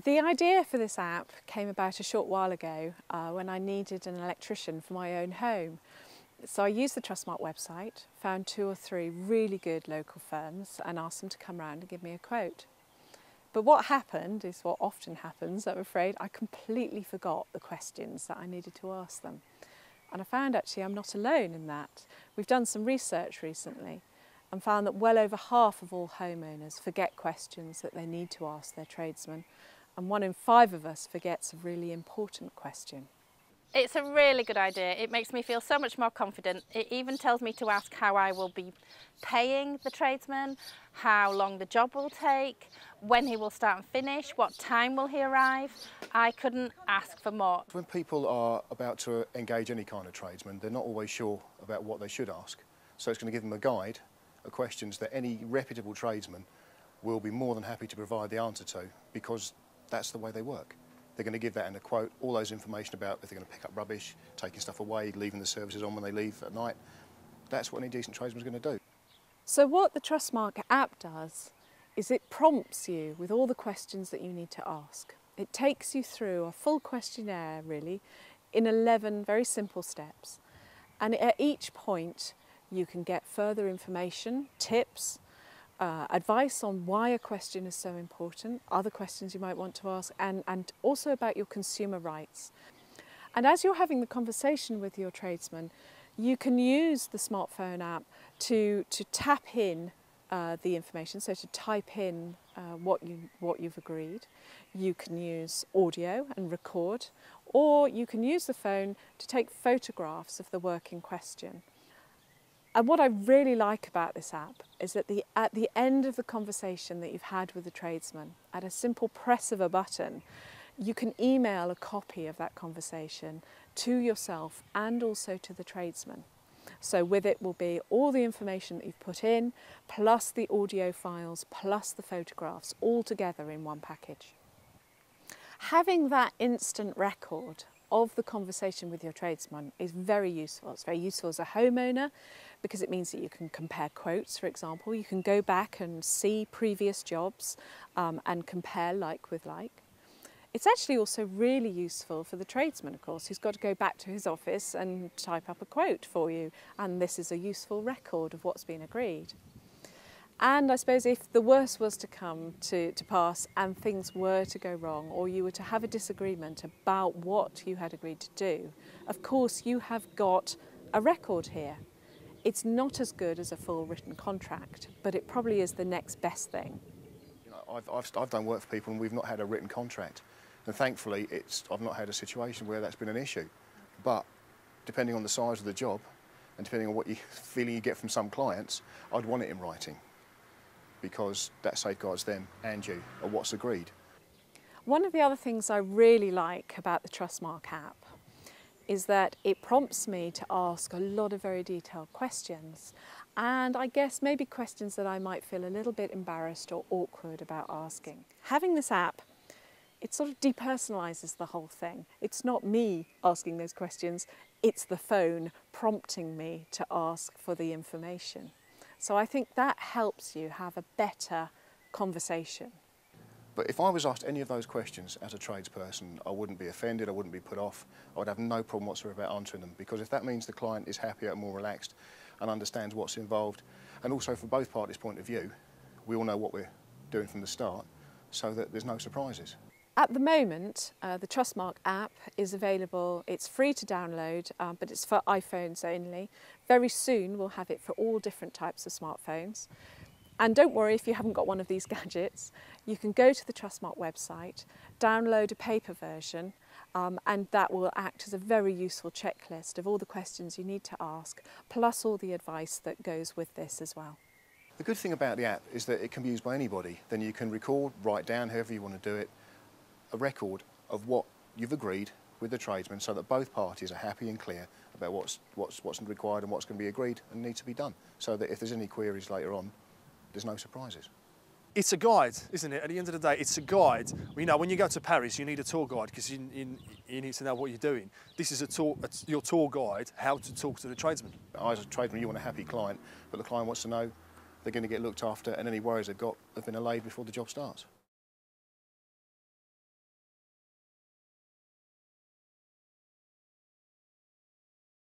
The idea for this app came about a short while ago when I needed an electrician for my own home. So I used the TrustMark website, found 2 or 3 really good local firms and asked them to come round and give me a quote. But what happened is what often happens, I'm afraid. I completely forgot the questions that I needed to ask them. And I found actually I'm not alone in that. We've done some research recently and found that well over half of all homeowners forget questions that they need to ask their tradesman, and 1 in 5 of us forgets a really important question. It's a really good idea. It makes me feel so much more confident. It even tells me to ask how I will be paying the tradesman, how long the job will take, when he will start and finish, what time will he arrive. I couldn't ask for more. When people are about to engage any kind of tradesman, they're not always sure about what they should ask. So it's going to give them a guide of questions that any reputable tradesman will be more than happy to provide the answer to, because that's the way they work. They're going to give that in a quote, all those information about if they're going to pick up rubbish, taking stuff away, leaving the services on when they leave at night. That's what any decent tradesman's going to do. So what the TrustMark app does is it prompts you with all the questions that you need to ask. It takes you through a full questionnaire, really, in 11 very simple steps. And at each point, you can get further information, tips, advice on why a question is so important, other questions you might want to ask, and also about your consumer rights. And as you're having the conversation with your tradesman, you can use the smartphone app to tap in the information, so to type in what you've agreed. You can use audio and record, or you can use the phone to take photographs of the work in question. And what I really like about this app is that at the end of the conversation that you've had with the tradesman, at a simple press of a button, you can email a copy of that conversation to yourself and also to the tradesman. So with it will be all the information that you've put in, plus the audio files, plus the photographs, all together in one package. Having that instant record of the conversation with your tradesman is very useful. It's very useful as a homeowner because it means that you can compare quotes, for example. You can go back and see previous jobs and compare like with like. It's actually also really useful for the tradesman, of course, who's got to go back to his office and type up a quote for you. And this is a useful record of what's been agreed. And I suppose if the worst was to come to pass and things were to go wrong, or you were to have a disagreement about what you had agreed to do, of course you have got a record here. It's not as good as a full written contract, but it probably is the next best thing. You know, I've done work for people and we've not had a written contract. And thankfully I've not had a situation where that's been an issue. But depending on the size of the job and depending on what feeling you get from some clients, I'd want it in writing, because that safeguards them and you or what's agreed. One of the other things I really like about the TrustMark app is that it prompts me to ask a lot of very detailed questions, and I guess maybe questions that I might feel a little bit embarrassed or awkward about asking. Having this app, it sort of depersonalises the whole thing. It's not me asking those questions, it's the phone prompting me to ask for the information. So I think that helps you have a better conversation. But if I was asked any of those questions as a tradesperson, I wouldn't be offended, I wouldn't be put off, I would have no problem whatsoever about answering them, because if that means the client is happier and more relaxed and understands what's involved, and also from both parties' point of view, we all know what we're doing from the start, so that there's no surprises. At the moment, the TrustMark app is available. It's free to download, but it's for iPhones only. Very soon we'll have it for all different types of smartphones. And don't worry if you haven't got one of these gadgets. You can go to the TrustMark website, download a paper version, and that will act as a very useful checklist of all the questions you need to ask, plus all the advice that goes with this as well. The good thing about the app is that it can be used by anybody. Then you can record, write down, however you want to do it, a record of what you've agreed with the tradesman, so that both parties are happy and clear about what's required and what's going to be agreed and needs to be done, so that if there's any queries later on, there's no surprises. It's a guide, isn't it? At the end of the day, it's a guide. You know, when you go to Paris, you need a tour guide because you need to know what you're doing. This is your tour guide, how to talk to the tradesman. As a tradesman, you want a happy client, but the client wants to know they're going to get looked after and any worries they've got have been allayed before the job starts.